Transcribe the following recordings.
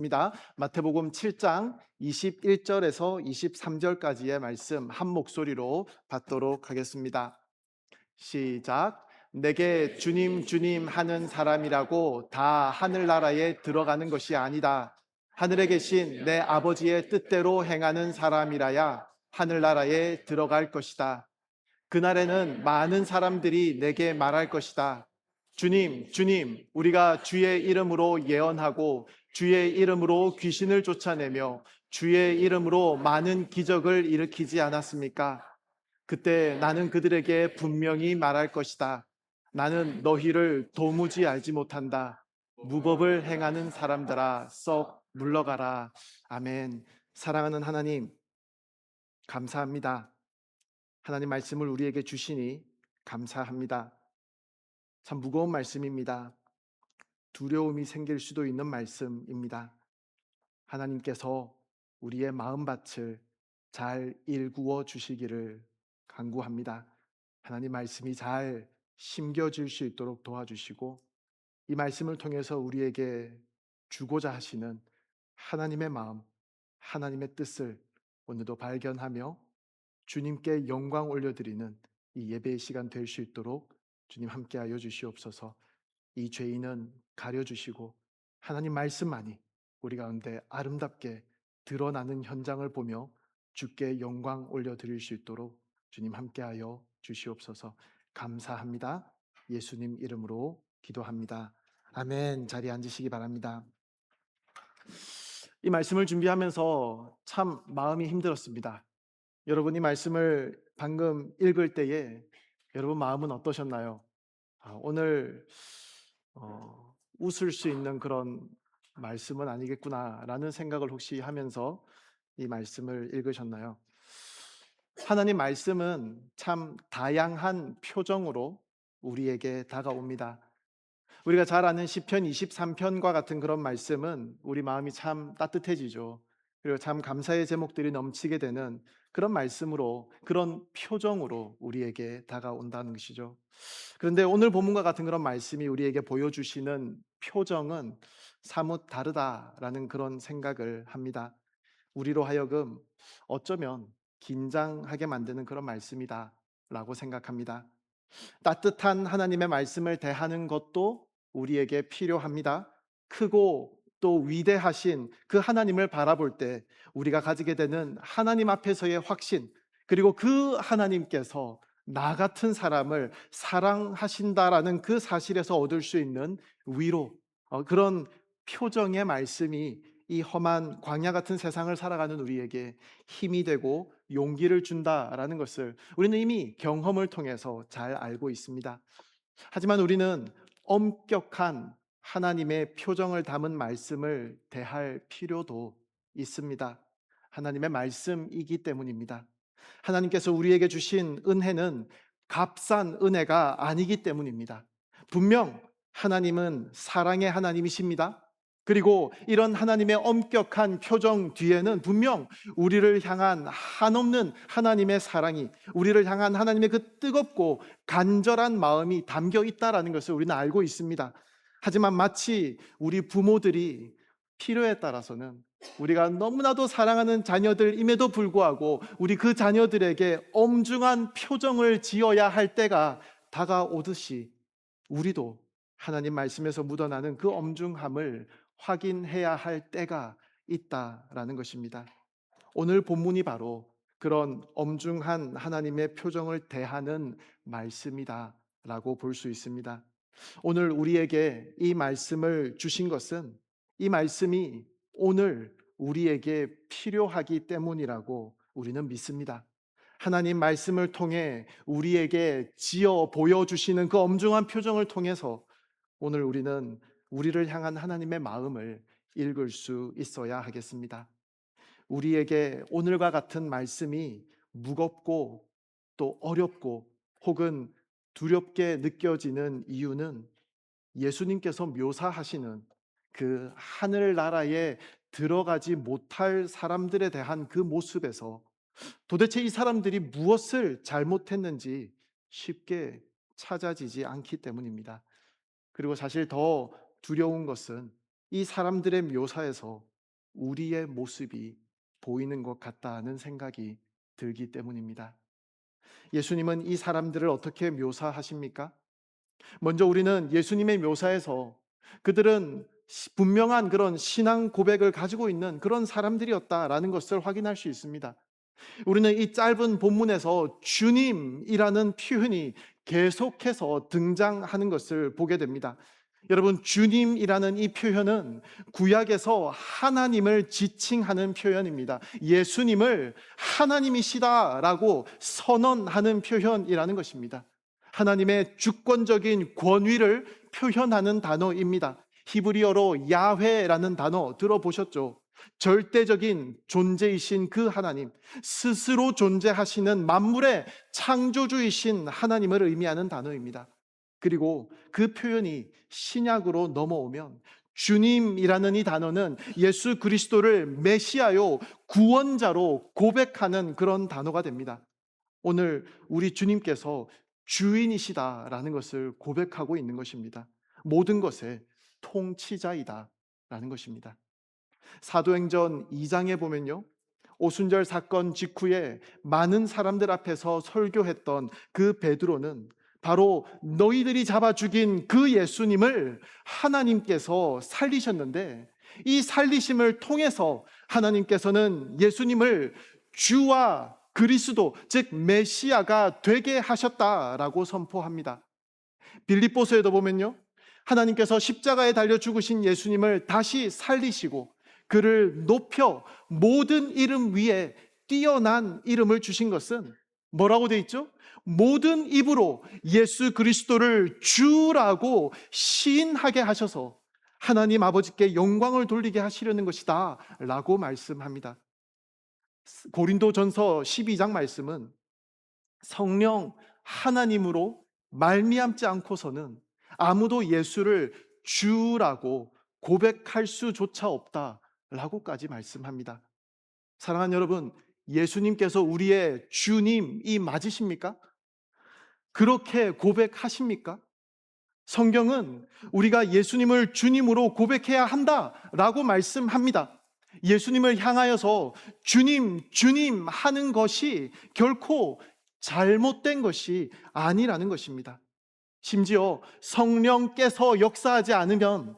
입니다. 마태복음 7장 21절에서 23절까지의 말씀 한 목소리로 받도록 하겠습니다. 시작. 내게 주님 주님 하는 사람이라고 다 하늘나라에 들어가는 것이 아니다. 하늘에 계신 내 아버지의 뜻대로 행하는 사람이라야 하늘나라에 들어갈 것이다. 그날에는 많은 사람들이 내게 말할 것이다. 주님, 주님, 우리가 주의 이름으로 예언하고 주의 이름으로 귀신을 쫓아내며 주의 이름으로 많은 기적을 일으키지 않았습니까? 그때 나는 그들에게 분명히 말할 것이다. 나는 너희를 도무지 알지 못한다. 무법을 행하는 사람들아, 썩 물러가라. 아멘. 사랑하는 하나님, 감사합니다. 하나님 말씀을 우리에게 주시니 감사합니다. 참 무거운 말씀입니다. 두려움이 생길 수도 있는 말씀입니다. 하나님께서 우리의 마음밭을 잘 일구어 주시기를 간구합니다. 하나님 말씀이 잘 심겨질 수 있도록 도와주시고 이 말씀을 통해서 우리에게 주고자 하시는 하나님의 마음, 하나님의 뜻을 오늘도 발견하며 주님께 영광 올려드리는 이 예배의 시간 될 수 있도록 주님 함께하여 주시옵소서. 이 죄인은 가려주시고 하나님 말씀만이 우리 가운데 아름답게 드러나는 현장을 보며 주께 영광 올려드릴 수 있도록 주님 함께하여 주시옵소서. 감사합니다. 예수님 이름으로 기도합니다. 아멘. 자리에 앉으시기 바랍니다. 이 말씀을 준비하면서 참 마음이 힘들었습니다. 여러분 이 말씀을 방금 읽을 때에 여러분 마음은 어떠셨나요? 오늘 웃을 수 있는 그런 말씀은 아니겠구나라는 생각을 혹시 하면서 이 말씀을 읽으셨나요? 하나님 말씀은 참 다양한 표정으로 우리에게 다가옵니다. 우리가 잘 아는 시편 23편과 같은 그런 말씀은 우리 마음이 참 따뜻해지죠. 그리고 참 감사의 제목들이 넘치게 되는 그런 말씀으로, 그런 표정으로 우리에게 다가온다는 것이죠. 그런데 오늘 본문과 같은 그런 말씀이 우리에게 보여주시는 표정은 사뭇 다르다라는 그런 생각을 합니다. 우리로 하여금 어쩌면 긴장하게 만드는 그런 말씀이다라고 생각합니다. 따뜻한 하나님의 말씀을 대하는 것도 우리에게 필요합니다. 크고 또 위대하신 그 하나님을 바라볼 때 우리가 가지게 되는 하나님 앞에서의 확신, 그리고 그 하나님께서 나 같은 사람을 사랑하신다라는 그 사실에서 얻을 수 있는 위로, 그런 표정의 말씀이 이 험한 광야 같은 세상을 살아가는 우리에게 힘이 되고 용기를 준다라는 것을 우리는 이미 경험을 통해서 잘 알고 있습니다. 하지만 우리는 엄격한 하나님의 표정을 담은 말씀을 대할 필요도 있습니다. 하나님의 말씀이기 때문입니다. 하나님께서 우리에게 주신 은혜는 값싼 은혜가 아니기 때문입니다. 분명 하나님은 사랑의 하나님이십니다. 그리고 이런 하나님의 엄격한 표정 뒤에는 분명 우리를 향한 한없는 하나님의 사랑이, 우리를 향한 하나님의 그 뜨겁고 간절한 마음이 담겨 있다라는 것을 우리는 알고 있습니다. 하지만 마치 우리 부모들이 필요에 따라서는 우리가 너무나도 사랑하는 자녀들임에도 불구하고 우리 그 자녀들에게 엄중한 표정을 지어야 할 때가 다가오듯이 우리도 하나님 말씀에서 묻어나는 그 엄중함을 확인해야 할 때가 있다라는 것입니다. 오늘 본문이 바로 그런 엄중한 하나님의 표정을 대하는 말씀이다라고 볼 수 있습니다. 오늘 우리에게 이 말씀을 주신 것은 이 말씀이 오늘 우리에게 필요하기 때문이라고 우리는 믿습니다. 하나님 말씀을 통해 우리에게 지어 보여주시는 그 엄중한 표정을 통해서 오늘 우리는 우리를 향한 하나님의 마음을 읽을 수 있어야 하겠습니다. 우리에게 오늘과 같은 말씀이 무겁고 또 어렵고 혹은 두렵게 느껴지는 이유는 예수님께서 묘사하시는 그 하늘나라에 들어가지 못할 사람들에 대한 그 모습에서 도대체 이 사람들이 무엇을 잘못했는지 쉽게 찾아지지 않기 때문입니다. 그리고 사실 더 두려운 것은 이 사람들의 묘사에서 우리의 모습이 보이는 것 같다는 생각이 들기 때문입니다. 예수님은 이 사람들을 어떻게 묘사하십니까? 먼저 우리는 예수님의 묘사에서 그들은 분명한 그런 신앙 고백을 가지고 있는 그런 사람들이었다라는 것을 확인할 수 있습니다. 우리는 이 짧은 본문에서 주님이라는 표현이 계속해서 등장하는 것을 보게 됩니다. 여러분, 주님이라는 이 표현은 구약에서 하나님을 지칭하는 표현입니다. 예수님을 하나님이시다라고 선언하는 표현이라는 것입니다. 하나님의 주권적인 권위를 표현하는 단어입니다. 히브리어로 야훼라는 단어 들어보셨죠? 절대적인 존재이신 그 하나님, 스스로 존재하시는 만물의 창조주이신 하나님을 의미하는 단어입니다. 그리고 그 표현이 신약으로 넘어오면 주님이라는 이 단어는 예수 그리스도를 메시아요, 구원자로 고백하는 그런 단어가 됩니다. 오늘 우리 주님께서 주인이시다라는 것을 고백하고 있는 것입니다. 모든 것의 통치자이다라는 것입니다. 사도행전 2장에 보면요, 오순절 사건 직후에 많은 사람들 앞에서 설교했던 그 베드로는 바로 너희들이 잡아 죽인 그 예수님을 하나님께서 살리셨는데, 이 살리심을 통해서 하나님께서는 예수님을 주와 그리스도, 즉 메시아가 되게 하셨다라고 선포합니다. 빌립보서에도 보면요, 하나님께서 십자가에 달려 죽으신 예수님을 다시 살리시고 그를 높여 모든 이름 위에 뛰어난 이름을 주신 것은 뭐라고 돼 있죠? 모든 입으로 예수 그리스도를 주라고 시인하게 하셔서 하나님 아버지께 영광을 돌리게 하시려는 것이다 라고 말씀합니다. 고린도전서 12장 말씀은 성령 하나님으로 말미암지 않고서는 아무도 예수를 주라고 고백할 수조차 없다라고까지 말씀합니다. 사랑하는 여러분, 예수님께서 우리의 주님이 맞으십니까? 그렇게 고백하십니까? 성경은 우리가 예수님을 주님으로 고백해야 한다라고 말씀합니다. 예수님을 향하여서 주님, 주님 하는 것이 결코 잘못된 것이 아니라는 것입니다. 심지어 성령께서 역사하지 않으면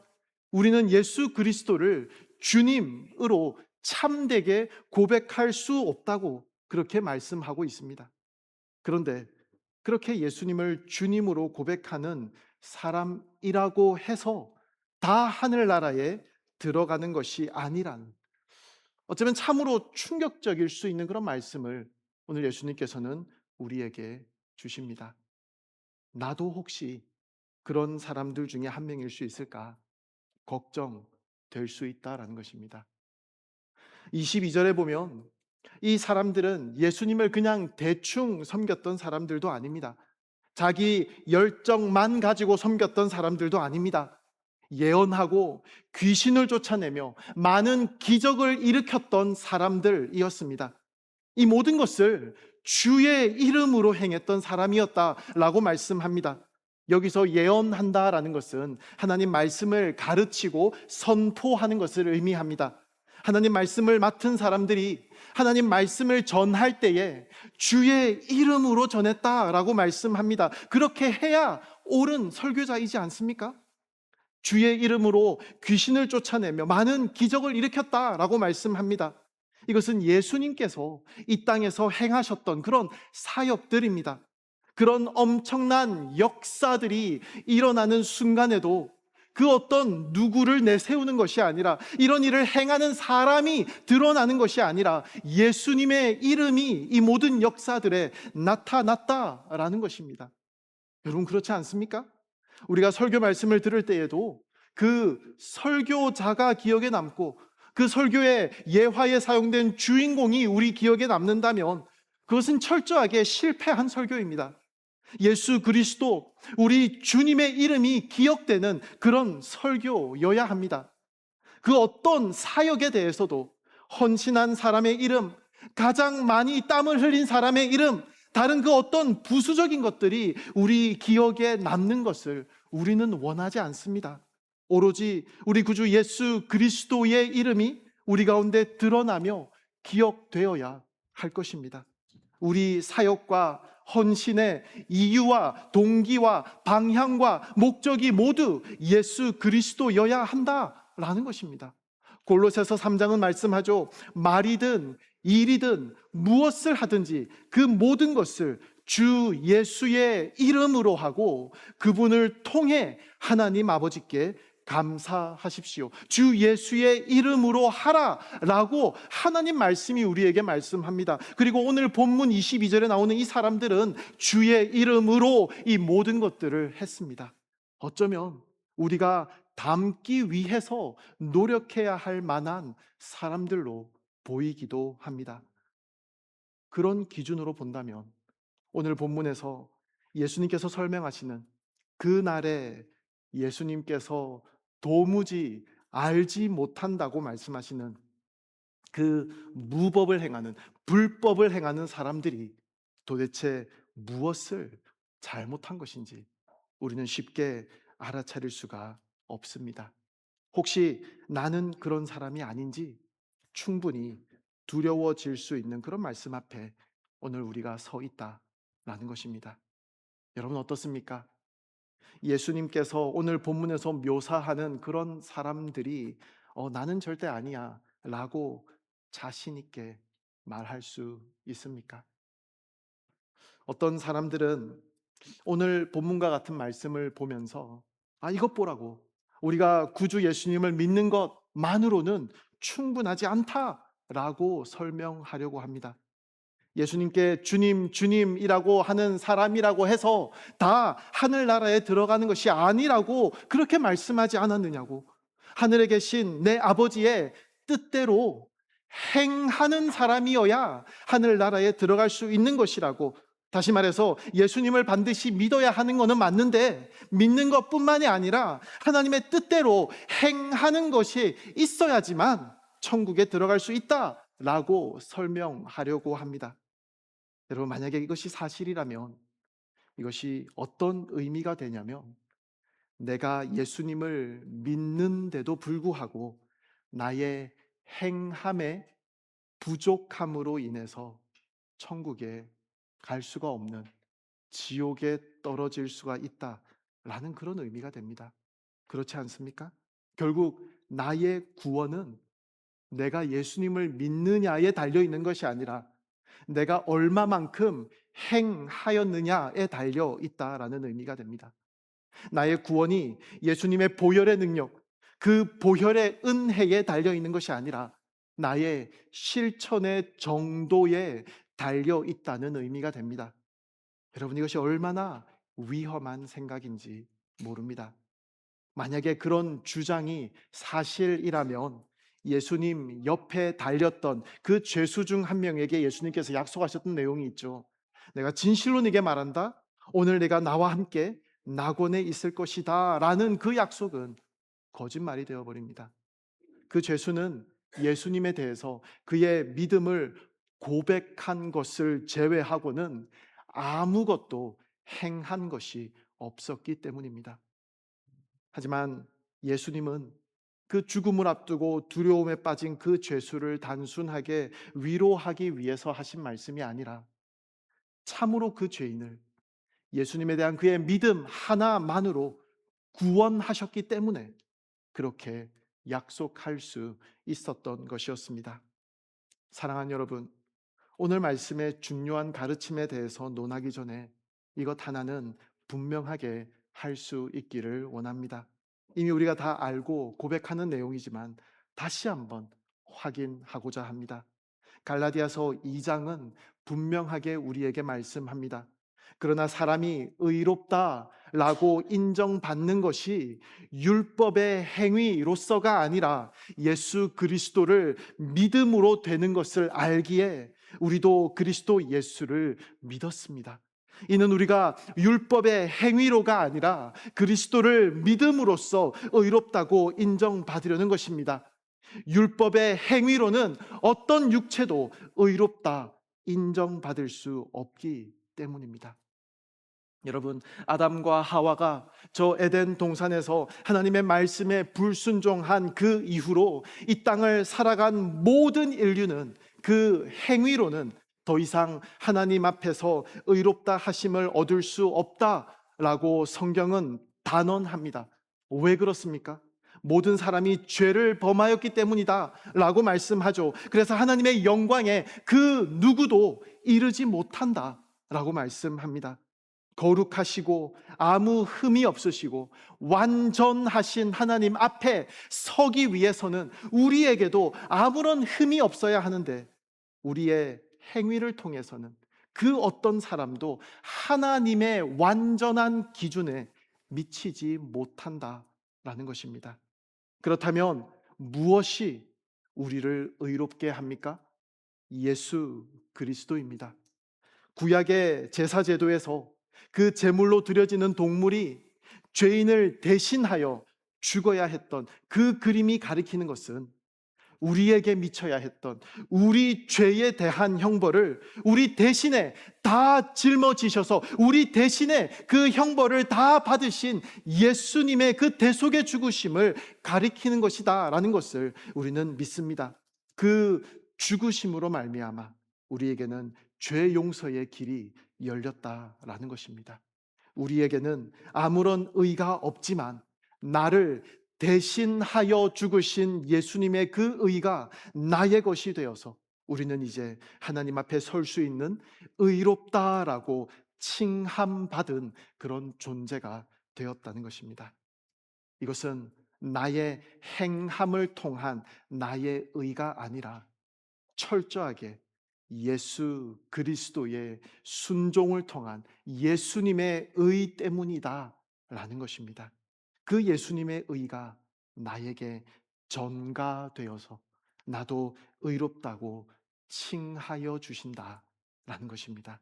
우리는 예수 그리스도를 주님으로 참되게 고백할 수 없다고 그렇게 말씀하고 있습니다. 그런데 그렇게 예수님을 주님으로 고백하는 사람이라고 해서 다 하늘나라에 들어가는 것이 아니란, 어쩌면 참으로 충격적일 수 있는 그런 말씀을 오늘 예수님께서는 우리에게 주십니다. 나도 혹시 그런 사람들 중에 한 명일 수 있을까 걱정될 수 있다라는 것입니다. 22절에 보면 이 사람들은 예수님을 그냥 대충 섬겼던 사람들도 아닙니다. 자기 열정만 가지고 섬겼던 사람들도 아닙니다. 예언하고 귀신을 쫓아내며 많은 기적을 일으켰던 사람들이었습니다. 이 모든 것을 주의 이름으로 행했던 사람이었다라고 말씀합니다. 여기서 예언한다라는 것은 하나님 말씀을 가르치고 선포하는 것을 의미합니다. 하나님 말씀을 맡은 사람들이 하나님 말씀을 전할 때에 주의 이름으로 전했다라고 말씀합니다. 그렇게 해야 옳은 설교자이지 않습니까? 주의 이름으로 귀신을 쫓아내며 많은 기적을 일으켰다라고 말씀합니다. 이것은 예수님께서 이 땅에서 행하셨던 그런 사역들입니다. 그런 엄청난 역사들이 일어나는 순간에도 그 어떤 누구를 내세우는 것이 아니라, 이런 일을 행하는 사람이 드러나는 것이 아니라 예수님의 이름이 이 모든 역사들에 나타났다라는 것입니다. 여러분, 그렇지 않습니까? 우리가 설교 말씀을 들을 때에도 그 설교자가 기억에 남고 그 설교의 예화에 사용된 주인공이 우리 기억에 남는다면 그것은 철저하게 실패한 설교입니다. 예수 그리스도, 우리 주님의 이름이 기억되는 그런 설교여야 합니다. 그 어떤 사역에 대해서도 헌신한 사람의 이름, 가장 많이 땀을 흘린 사람의 이름, 다른 그 어떤 부수적인 것들이 우리 기억에 남는 것을 우리는 원하지 않습니다. 오로지 우리 구주 예수 그리스도의 이름이 우리 가운데 드러나며 기억되어야 할 것입니다. 우리 사역과 헌신의 이유와 동기와 방향과 목적이 모두 예수 그리스도여야 한다라는 것입니다. 골로새서 3장은 말씀하죠. 말이든 일이든 무엇을 하든지 그 모든 것을 주 예수의 이름으로 하고 그분을 통해 하나님 아버지께 감사하십시오. 주 예수의 이름으로 하라라고 하나님 말씀이 우리에게 말씀합니다. 그리고 오늘 본문 22절에 나오는 이 사람들은 주의 이름으로 이 모든 것들을 했습니다. 어쩌면 우리가 닮기 위해서 노력해야 할 만한 사람들로 보이기도 합니다. 그런 기준으로 본다면 오늘 본문에서 예수님께서 설명하시는 그날에 예수님께서 도무지 알지 못한다고 말씀하시는 그 무법을 행하는, 불법을 행하는 사람들이 도대체 무엇을 잘못한 것인지 우리는 쉽게 알아차릴 수가 없습니다. 혹시 나는 그런 사람이 아닌지 충분히 두려워질 수 있는 그런 말씀 앞에 오늘 우리가 서 있다라는 것입니다. 여러분 어떻습니까? 예수님께서 오늘 본문에서 묘사하는 그런 사람들이 나는 절대 아니야 라고 자신 있게 말할 수 있습니까? 어떤 사람들은 오늘 본문과 같은 말씀을 보면서 이것 보라고, 우리가 구주 예수님을 믿는 것만으로는 충분하지 않다라고 설명하려고 합니다. 예수님께 주님, 주님이라고 하는 사람이라고 해서 다 하늘나라에 들어가는 것이 아니라고 그렇게 말씀하지 않았느냐고. 하늘에 계신 내 아버지의 뜻대로 행하는 사람이어야 하늘나라에 들어갈 수 있는 것이라고. 다시 말해서 예수님을 반드시 믿어야 하는 것은 맞는데 믿는 것뿐만이 아니라 하나님의 뜻대로 행하는 것이 있어야지만 천국에 들어갈 수 있다라고 설명하려고 합니다. 여러분 만약에 이것이 사실이라면 이것이 어떤 의미가 되냐면 내가 예수님을 믿는데도 불구하고 나의 행함의 부족함으로 인해서 천국에 갈 수가 없는, 지옥에 떨어질 수가 있다라는 그런 의미가 됩니다. 그렇지 않습니까? 결국 나의 구원은 내가 예수님을 믿느냐에 달려 있는 것이 아니라 내가 얼마만큼 행하였느냐에 달려 있다라는 의미가 됩니다. 나의 구원이 예수님의 보혈의 능력, 그 보혈의 은혜에 달려 있는 것이 아니라 나의 실천의 정도에 달려 있다는 의미가 됩니다. 여러분 이것이 얼마나 위험한 생각인지 모릅니다. 만약에 그런 주장이 사실이라면 예수님 옆에 달렸던 그 죄수 중 한 명에게 예수님께서 약속하셨던 내용이 있죠. 내가 진실로 네게 말한다. 오늘 내가 나와 함께 낙원에 있을 것이다 라는 그 약속은 거짓말이 되어버립니다. 그 죄수는 예수님에 대해서 그의 믿음을 고백한 것을 제외하고는 아무것도 행한 것이 없었기 때문입니다. 하지만 예수님은 그 죽음을 앞두고 두려움에 빠진 그 죄수를 단순하게 위로하기 위해서 하신 말씀이 아니라 참으로 그 죄인을 예수님에 대한 그의 믿음 하나만으로 구원하셨기 때문에 그렇게 약속할 수 있었던 것이었습니다. 사랑하는 여러분, 오늘 말씀의 중요한 가르침에 대해서 논하기 전에 이것 하나는 분명하게 할 수 있기를 원합니다. 이미 우리가 다 알고 고백하는 내용이지만 다시 한번 확인하고자 합니다. 갈라디아서 2장은 분명하게 우리에게 말씀합니다. 그러나 사람이 의롭다라고 인정받는 것이 율법의 행위로서가 아니라 예수 그리스도를 믿음으로 되는 것을 알기에 우리도 그리스도 예수를 믿었습니다. 이는 우리가 율법의 행위로가 아니라 그리스도를 믿음으로써 의롭다고 인정받으려는 것입니다. 율법의 행위로는 어떤 육체도 의롭다 인정받을 수 없기 때문입니다. 여러분, 아담과 하와가 저 에덴 동산에서 하나님의 말씀에 불순종한 그 이후로 이 땅을 살아간 모든 인류는 그 행위로는 더 이상 하나님 앞에서 의롭다 하심을 얻을 수 없다라고 성경은 단언합니다. 왜 그렇습니까? 모든 사람이 죄를 범하였기 때문이다 라고 말씀하죠. 그래서 하나님의 영광에 그 누구도 이르지 못한다 라고 말씀합니다. 거룩하시고 아무 흠이 없으시고 완전하신 하나님 앞에 서기 위해서는 우리에게도 아무런 흠이 없어야 하는데, 우리의 행위를 통해서는 그 어떤 사람도 하나님의 완전한 기준에 미치지 못한다라는 것입니다. 그렇다면 무엇이 우리를 의롭게 합니까? 예수 그리스도입니다. 구약의 제사제도에서 그 제물로 드려지는 동물이 죄인을 대신하여 죽어야 했던 그 그림이 가리키는 것은 우리에게 미쳐야 했던 우리 죄에 대한 형벌을 우리 대신에 다 짊어지셔서 우리 대신에 그 형벌을 다 받으신 예수님의 그 대속의 죽으심을 가리키는 것이다 라는 것을 우리는 믿습니다. 그 죽으심으로 말미암아 우리에게는 죄 용서의 길이 열렸다라는 것입니다. 우리에게는 아무런 의가 없지만 나를 대신하여 죽으신 예수님의 그 의가 나의 것이 되어서 우리는 이제 하나님 앞에 설 수 있는 의롭다라고 칭함받은 그런 존재가 되었다는 것입니다. 이것은 나의 행함을 통한 나의 의가 아니라 철저하게 예수 그리스도의 순종을 통한 예수님의 의 때문이다 라는 것입니다. 그 예수님의 의가 나에게 전가되어서 나도 의롭다고 칭하여 주신다 라는 것입니다.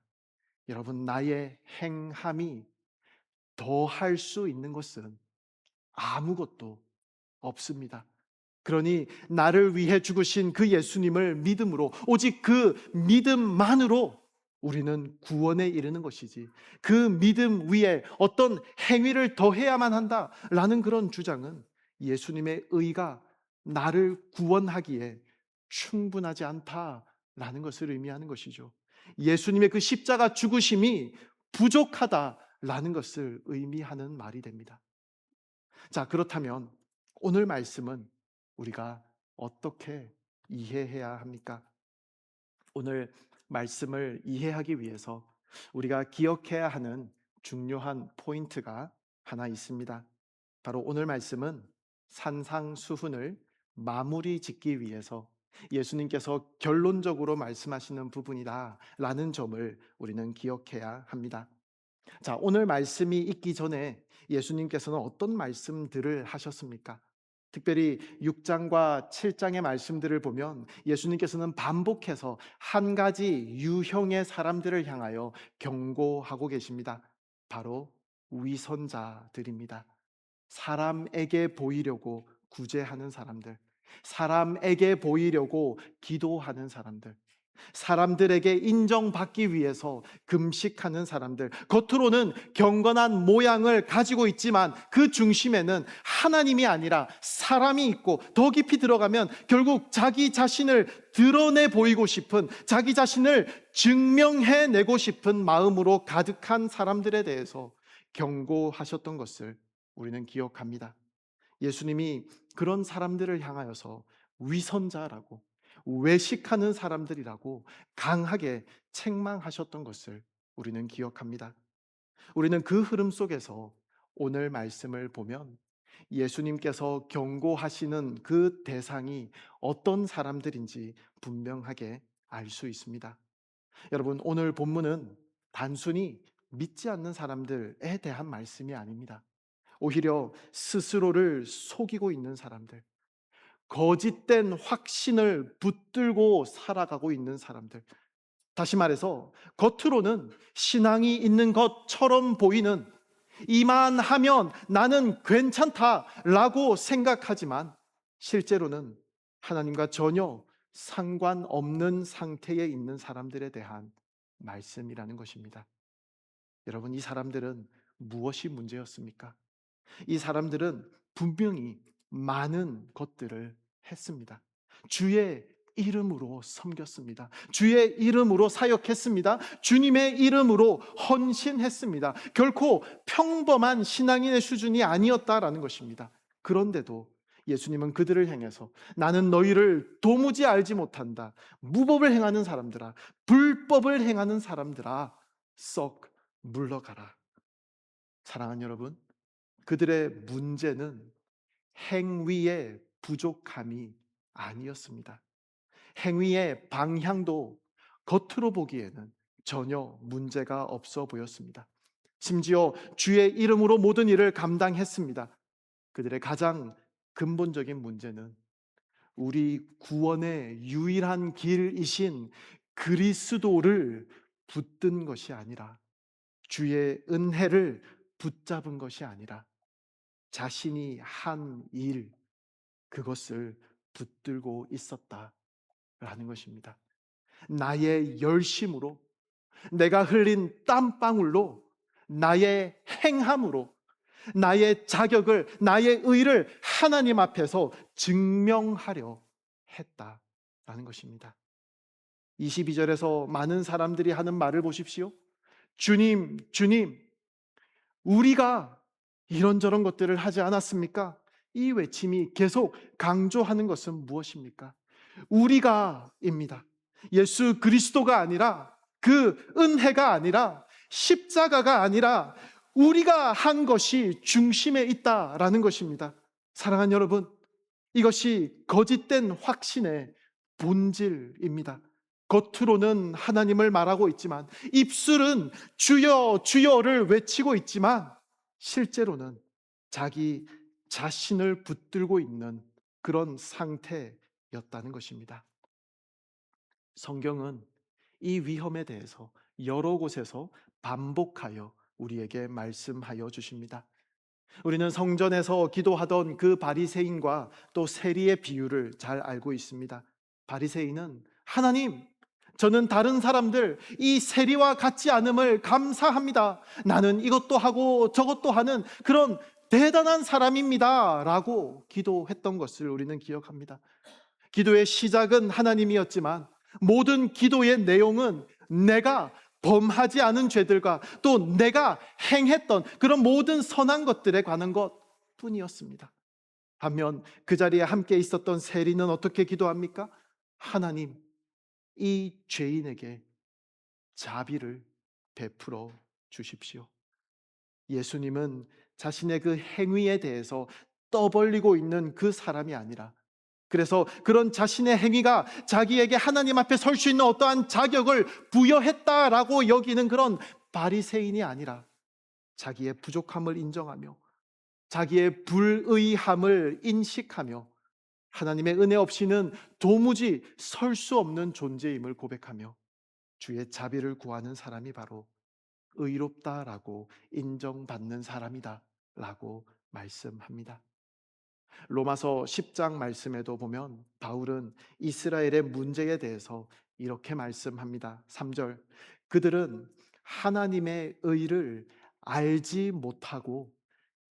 여러분, 나의 행함이 더 할 수 있는 것은 아무것도 없습니다. 그러니 나를 위해 죽으신 그 예수님을 믿음으로, 오직 그 믿음만으로 우리는 구원에 이르는 것이지, 그 믿음 위에 어떤 행위를 더해야만 한다라는 그런 주장은 예수님의 의가 나를 구원하기에 충분하지 않다라는 것을 의미하는 것이죠. 예수님의 그 십자가 죽으심이 부족하다라는 것을 의미하는 말이 됩니다. 자, 그렇다면 오늘 말씀은 우리가 어떻게 이해해야 합니까? 오늘 말씀을 이해하기 위해서 우리가 기억해야 하는 중요한 포인트가 하나 있습니다. 바로 오늘 말씀은 산상수훈을 마무리 짓기 위해서 예수님께서 결론적으로 말씀하시는 부분이다 라는 점을 우리는 기억해야 합니다. 자, 오늘 말씀이 있기 전에 예수님께서는 어떤 말씀들을 하셨습니까? 특별히 6장과 7장의 말씀들을 보면 예수님께서는 반복해서 한 가지 유형의 사람들을 향하여 경고하고 계십니다. 바로 위선자들입니다. 사람에게 보이려고 구제하는 사람들, 사람에게 보이려고 기도하는 사람들, 사람들에게 인정받기 위해서 금식하는 사람들, 겉으로는 경건한 모양을 가지고 있지만 그 중심에는 하나님이 아니라 사람이 있고, 더 깊이 들어가면 결국 자기 자신을 드러내 보이고 싶은, 자기 자신을 증명해내고 싶은 마음으로 가득한 사람들에 대해서 경고하셨던 것을 우리는 기억합니다. 예수님이 그런 사람들을 향하여서 위선자라고, 외식하는 사람들이라고 강하게 책망하셨던 것을 우리는 기억합니다. 우리는 그 흐름 속에서 오늘 말씀을 보면 예수님께서 경고하시는 그 대상이 어떤 사람들인지 분명하게 알 수 있습니다. 여러분, 오늘 본문은 단순히 믿지 않는 사람들에 대한 말씀이 아닙니다. 오히려 스스로를 속이고 있는 사람들, 거짓된 확신을 붙들고 살아가고 있는 사람들, 다시 말해서 겉으로는 신앙이 있는 것처럼 보이는, 이만하면 나는 괜찮다라고 생각하지만 실제로는 하나님과 전혀 상관없는 상태에 있는 사람들에 대한 말씀이라는 것입니다. 여러분, 이 사람들은 무엇이 문제였습니까? 이 사람들은 분명히 많은 것들을 했습니다. 주의 이름으로 섬겼습니다. 주의 이름으로 사역했습니다. 주님의 이름으로 헌신했습니다. 결코 평범한 신앙인의 수준이 아니었다라는 것입니다. 그런데도 예수님은 그들을 향해서 나는 너희를 도무지 알지 못한다. 무법을 행하는 사람들아, 불법을 행하는 사람들아, 썩 물러가라. 사랑하는 여러분, 그들의 문제는 행위의 부족함이 아니었습니다. 행위의 방향도 겉으로 보기에는 전혀 문제가 없어 보였습니다. 심지어 주의 이름으로 모든 일을 감당했습니다. 그들의 가장 근본적인 문제는 우리 구원의 유일한 길이신 그리스도를 붙든 것이 아니라, 주의 은혜를 붙잡은 것이 아니라 자신이 한 일, 그것을 붙들고 있었다라는 것입니다. 나의 열심으로, 내가 흘린 땀방울로, 나의 행함으로 나의 자격을, 나의 의를 하나님 앞에서 증명하려 했다라는 것입니다. 22절에서 많은 사람들이 하는 말을 보십시오. 주님, 주님, 우리가 이런저런 것들을 하지 않았습니까? 이 외침이 계속 강조하는 것은 무엇입니까? 우리가입니다. 예수 그리스도가 아니라, 그 은혜가 아니라, 십자가가 아니라 우리가 한 것이 중심에 있다라는 것입니다. 사랑하는 여러분, 이것이 거짓된 확신의 본질입니다. 겉으로는 하나님을 말하고 있지만, 입술은 주여 주여를 외치고 있지만, 실제로는 자기 자신을 붙들고 있는 그런 상태였다는 것입니다. 성경은 이 위험에 대해서 여러 곳에서 반복하여 우리에게 말씀하여 주십니다. 우리는 성전에서 기도하던 그 바리새인과 또 세리의 비유를 잘 알고 있습니다. 바리새인은 하나님, 저는 다른 사람들 이 세리와 같지 않음을 감사합니다. 나는 이것도 하고 저것도 하는 그런 대단한 사람입니다 라고 기도했던 것을 우리는 기억합니다. 기도의 시작은 하나님이었지만 모든 기도의 내용은 내가 범하지 않은 죄들과 또 내가 행했던 그런 모든 선한 것들에 관한 것 뿐이었습니다. 반면 그 자리에 함께 있었던 세리는 어떻게 기도합니까? 하나님, 이 죄인에게 자비를 베풀어 주십시오. 예수님은 자신의 그 행위에 대해서 떠벌리고 있는 그 사람이 아니라, 그래서 그런 자신의 행위가 자기에게 하나님 앞에 설 수 있는 어떠한 자격을 부여했다라고 여기는 그런 바리새인이 아니라, 자기의 부족함을 인정하며 자기의 불의함을 인식하며 하나님의 은혜 없이는 도무지 설 수 없는 존재임을 고백하며 주의 자비를 구하는 사람이 바로 의롭다라고 인정받는 사람이다 라고 말씀합니다. 로마서 10장 말씀에도 보면 바울은 이스라엘의 문제에 대해서 이렇게 말씀합니다. 3절, 그들은 하나님의 의를 알지 못하고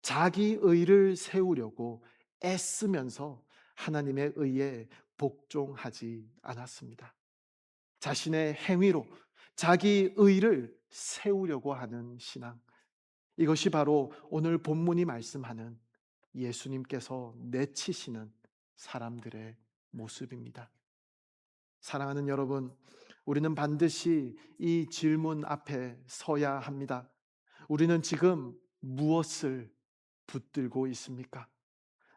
자기 의를 세우려고 애쓰면서 하나님의 의에 복종하지 않았습니다. 자신의 행위로 자기 의를 세우려고 하는 신앙, 이것이 바로 오늘 본문이 말씀하는 예수님께서 내치시는 사람들의 모습입니다. 사랑하는 여러분, 우리는 반드시 이 질문 앞에 서야 합니다. 우리는 지금 무엇을 붙들고 있습니까?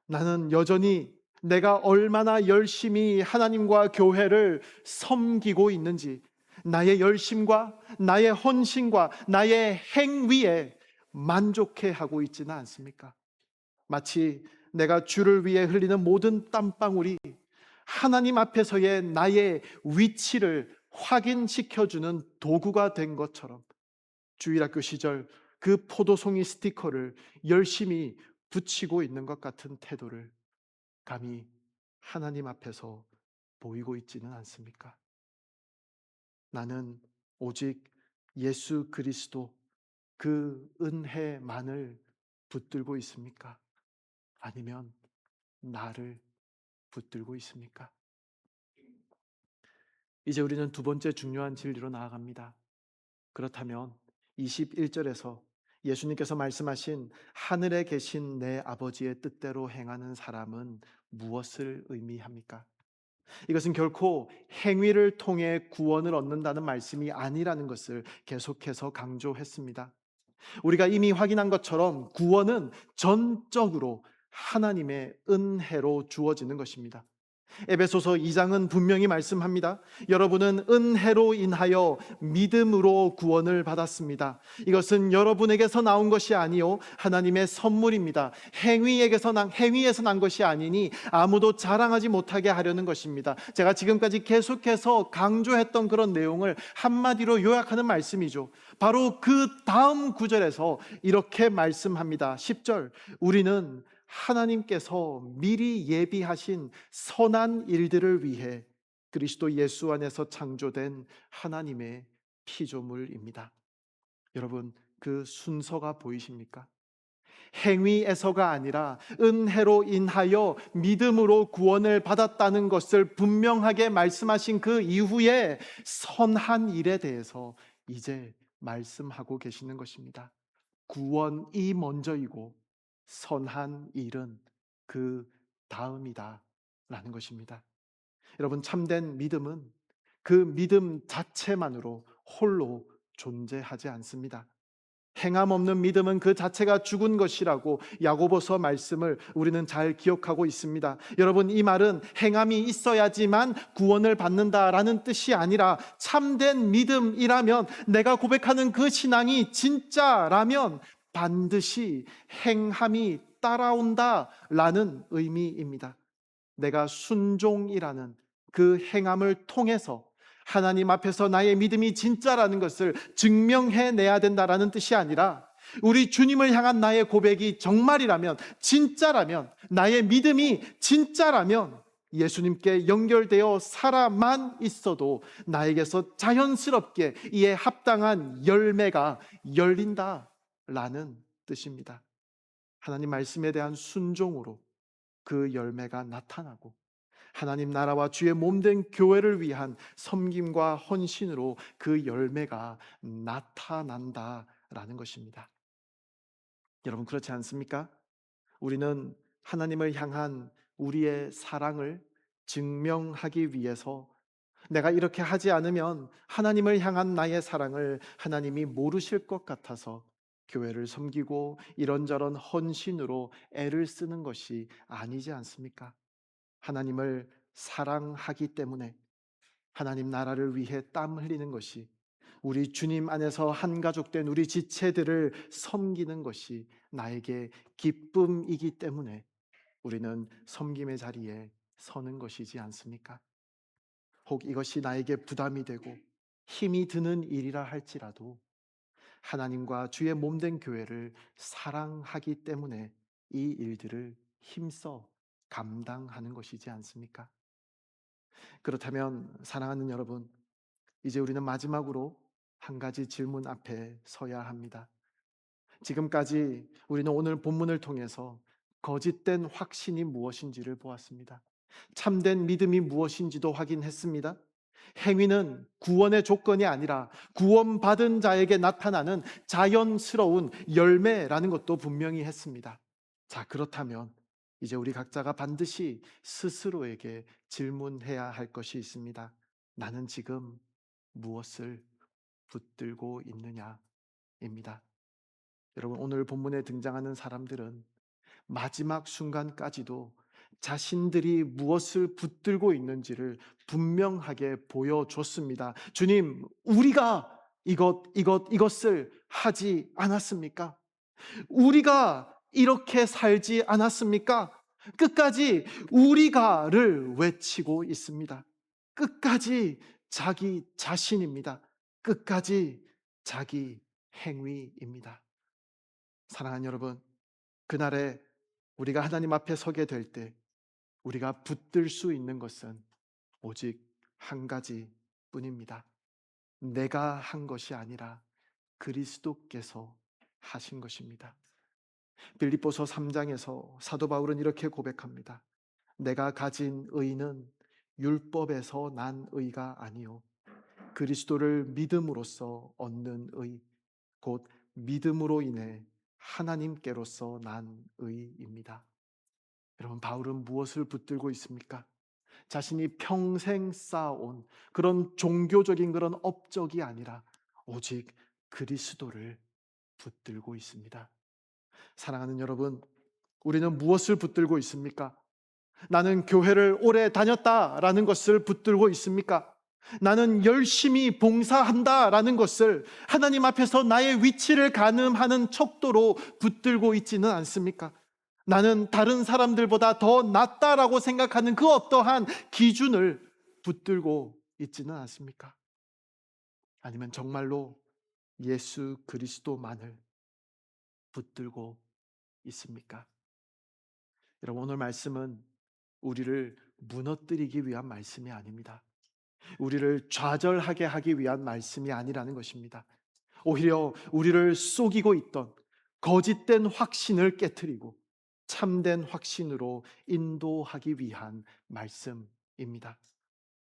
나는 여전히 내가 얼마나 열심히 하나님과 교회를 섬기고 있는지, 나의 열심과 나의 헌신과 나의 행위에 만족해 하고 있지는 않습니까? 마치 내가 주를 위해 흘리는 모든 땀방울이 하나님 앞에서의 나의 위치를 확인시켜주는 도구가 된 것처럼, 주일학교 시절 그 포도송이 스티커를 열심히 붙이고 있는 것 같은 태도를 감히 하나님 앞에서 보이고 있지는 않습니까? 나는 오직 예수 그리스도, 그 은혜만을 붙들고 있습니까? 아니면 나를 붙들고 있습니까? 이제 우리는 두 번째 중요한 진리로 나아갑니다. 그렇다면 21절에서 예수님께서 말씀하신 하늘에 계신 내 아버지의 뜻대로 행하는 사람은 무엇을 의미합니까? 이것은 결코 행위를 통해 구원을 얻는다는 말씀이 아니라는 것을 계속해서 강조했습니다. 우리가 이미 확인한 것처럼 구원은 전적으로 하나님의 은혜로 주어지는 것입니다. 에베소서 2장은 분명히 말씀합니다. 여러분은 은혜로 인하여 믿음으로 구원을 받았습니다. 이것은 여러분에게서 나온 것이 아니요 하나님의 선물입니다. 행위에서 난 것이 아니니 아무도 자랑하지 못하게 하려는 것입니다. 제가 지금까지 계속해서 강조했던 그런 내용을 한마디로 요약하는 말씀이죠. 바로 그 다음 구절에서 이렇게 말씀합니다. 10절, 우리는 하나님께서 미리 예비하신 선한 일들을 위해 그리스도 예수 안에서 창조된 하나님의 피조물입니다. 여러분, 그 순서가 보이십니까? 행위에서가 아니라 은혜로 인하여 믿음으로 구원을 받았다는 것을 분명하게 말씀하신 그 이후에 선한 일에 대해서 이제 말씀하고 계시는 것입니다. 구원이 먼저이고 선한 일은 그 다음이다 라는 것입니다. 여러분, 참된 믿음은 그 믿음 자체만으로 홀로 존재하지 않습니다. 행함 없는 믿음은 그 자체가 죽은 것이라고 야고보서 말씀을 우리는 잘 기억하고 있습니다. 여러분, 이 말은 행함이 있어야지만 구원을 받는다라는 뜻이 아니라 참된 믿음이라면, 내가 고백하는 그 신앙이 진짜라면 반드시 행함이 따라온다라는 의미입니다. 내가 순종이라는 그 행함을 통해서 하나님 앞에서 나의 믿음이 진짜라는 것을 증명해내야 된다라는 뜻이 아니라, 우리 주님을 향한 나의 고백이 정말이라면, 진짜라면, 나의 믿음이 진짜라면 예수님께 연결되어 살아만 있어도 나에게서 자연스럽게 이에 합당한 열매가 열린다라는 뜻입니다. 하나님 말씀에 대한 순종으로 그 열매가 나타나고, 하나님 나라와 주의 몸된 교회를 위한 섬김과 헌신으로 그 열매가 나타난다라는 것입니다. 여러분, 그렇지 않습니까? 우리는 하나님을 향한 우리의 사랑을 증명하기 위해서, 내가 이렇게 하지 않으면 하나님을 향한 나의 사랑을 하나님이 모르실 것 같아서 교회를 섬기고 이런저런 헌신으로 애를 쓰는 것이 아니지 않습니까? 하나님을 사랑하기 때문에, 하나님 나라를 위해 땀 흘리는 것이, 우리 주님 안에서 한 가족 된 우리 지체들을 섬기는 것이 나에게 기쁨이기 때문에 우리는 섬김의 자리에 서는 것이지 않습니까? 혹 이것이 나에게 부담이 되고 힘이 드는 일이라 할지라도 하나님과 주의 몸된 교회를 사랑하기 때문에 이 일들을 힘써 감당하는 것이지 않습니까? 그렇다면 사랑하는 여러분, 이제 우리는 마지막으로 한 가지 질문 앞에 서야 합니다. 지금까지 우리는 오늘 본문을 통해서 거짓된 확신이 무엇인지를 보았습니다. 참된 믿음이 무엇인지도 확인했습니다. 행위는 구원의 조건이 아니라 구원받은 자에게 나타나는 자연스러운 열매라는 것도 분명히 했습니다. 자, 그렇다면 이제 우리 각자가 반드시 스스로에게 질문해야 할 것이 있습니다. 나는 지금 무엇을 붙들고 있느냐입니다. 여러분, 오늘 본문에 등장하는 사람들은 마지막 순간까지도 자신들이 무엇을 붙들고 있는지를 분명하게 보여줬습니다. 주님, 우리가 이것을 하지 않았습니까? 우리가 이렇게 살지 않았습니까? 끝까지 우리가를 외치고 있습니다. 끝까지 자기 자신입니다. 끝까지 자기 행위입니다. 사랑하는 여러분, 그날에 우리가 하나님 앞에 서게 될 때 우리가 붙들 수 있는 것은 오직 한 가지 뿐입니다. 내가 한 것이 아니라 그리스도께서 하신 것입니다. 빌립보서 3장에서 사도 바울은 이렇게 고백합니다. 내가 가진 의는 율법에서 난 의가 아니요 그리스도를 믿음으로써 얻는 의 곧 믿음으로 인해 하나님께로서 난 의입니다. 여러분, 바울은 무엇을 붙들고 있습니까? 자신이 평생 쌓아온 그런 종교적인 그런 업적이 아니라 오직 그리스도를 붙들고 있습니다. 사랑하는 여러분, 우리는 무엇을 붙들고 있습니까? 나는 교회를 오래 다녔다라는 것을 붙들고 있습니까? 나는 열심히 봉사한다라는 것을 하나님 앞에서 나의 위치를 가늠하는 척도로 붙들고 있지는 않습니까? 나는 다른 사람들보다 더 낫다라고 생각하는 그 어떠한 기준을 붙들고 있지는 않습니까? 아니면 정말로 예수 그리스도만을 붙들고 있습니까? 여러분, 오늘 말씀은 우리를 무너뜨리기 위한 말씀이 아닙니다. 우리를 좌절하게 하기 위한 말씀이 아니라는 것입니다. 오히려 우리를 속이고 있던 거짓된 확신을 깨트리고 참된 확신으로 인도하기 위한 말씀입니다.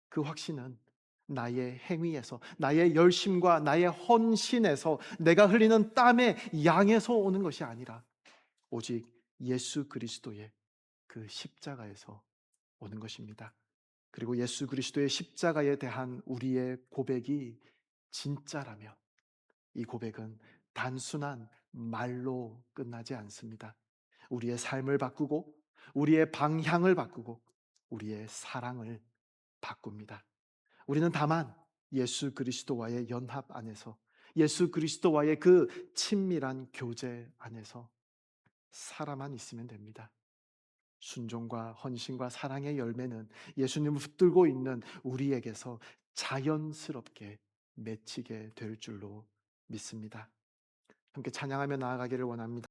그 확신은 나의 행위에서, 나의 열심과 나의 헌신에서, 내가 흘리는 땀의 양에서 오는 것이 아니라 오직 예수 그리스도의 그 십자가에서 오는 것입니다. 그리고 예수 그리스도의 십자가에 대한 우리의 고백이 진짜라면 이 고백은 단순한 말로 끝나지 않습니다. 우리의 삶을 바꾸고 우리의 방향을 바꾸고 우리의 사랑을 바꿉니다. 우리는 다만 예수 그리스도와의 연합 안에서, 예수 그리스도와의 그 친밀한 교제 안에서 살아만 있으면 됩니다. 순종과 헌신과 사랑의 열매는 예수님을 붙들고 있는 우리에게서 자연스럽게 맺히게 될 줄로 믿습니다. 함께 찬양하며 나아가기를 원합니다.